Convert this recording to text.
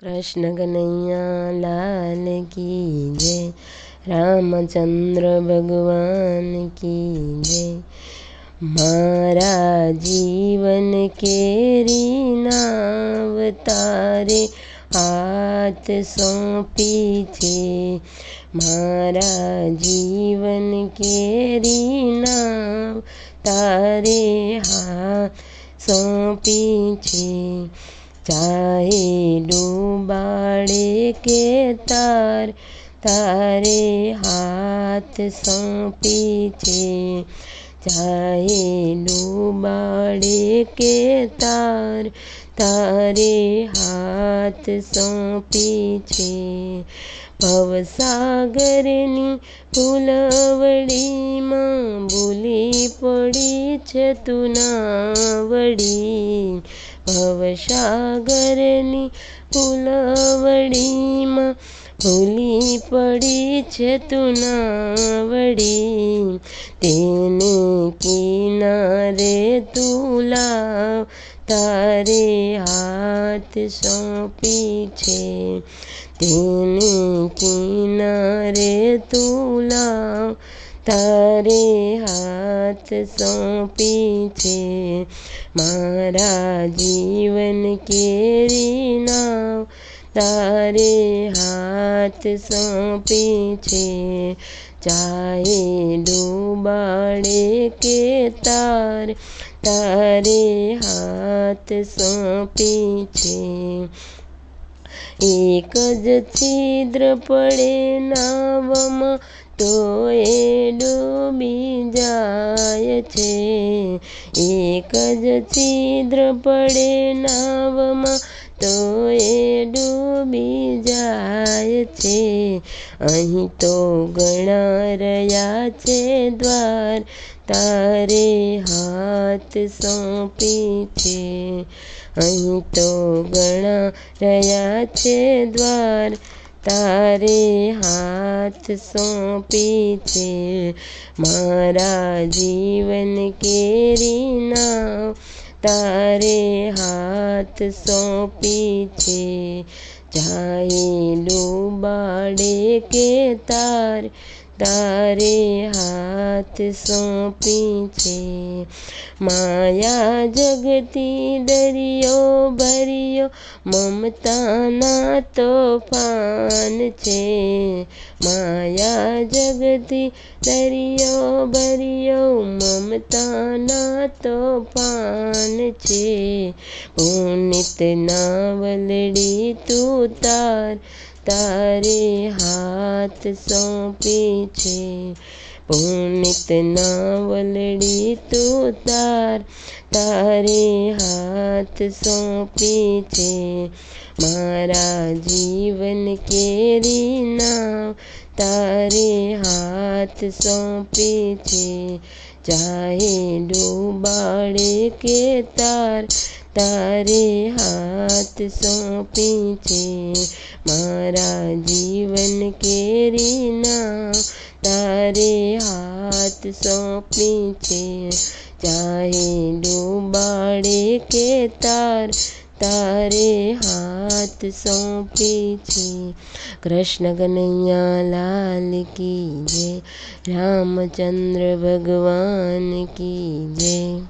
कृष्ण कन्हैया लाल की जय। रामचंद्र भगवान की जय। मारा जीवन केरी नाव तारे हाथ सौंपी छे। मारा जीवन केरी नाव तारे हाथ सौंपी छे। चाहे डूबाड़े के तारे हाथ सौंपी छे। चाहे डूबाड़े के तारे हाथ सौंपी छे। भवसागरनी फूलवड़ी में भूली पड़ी छे तू नावड़ी। भवसागरनी फूलवड़ी में भूली पड़ी छे तू नावड़ी। तेने किनारे तू लाव तारे हाथ सौंपी छे। तेने किनारे तू लाव तारे हाथ सौंपी छे। मारा जीवन केरी नाव तारे हाथ सौंपी छे। चाहे डूबाड़े के तारे हाथ सौंपी छे। एक ज छिद्र पड़े नावमां तोय डूबी जाय छे। एक ज छिद्र पड़े नावमां तोय डूबी जाय छे। अहीं तो घणा रह्या छे द्वार तारे हाथ सौंपी छे। अहीं तो घणा रह्या छे द्वार तारे हाथ सौंपी छे। मारा जीवन केरी नाव तारे हाथ सौंपी छे। चाहे डूबाड़े के तारे हाथ सौंपी छे। माया जगती दरियो भरियो ममता ना तोफान छे। माया जगती दरियो भरियो ममता ना तोफान छे। पुनीत नावलड़ी तू तारे हाथ सौंपी छे। पुनीत नावलड़ी तू तारे हाथ सौंपी छे। मारा जीवन केरी नाव तारे हाथ सौंपी छे। चाहे डूबाड़े के तारे हाथ सौंपी छे। मारा जीवन केरी नाव तारे हाथ सौंपी छे। चाहे डूबाड़े के तारे हाथ सौंपी छे। कृष्ण कन्हैया लाल की जय। रामचंद्र भगवान की जय।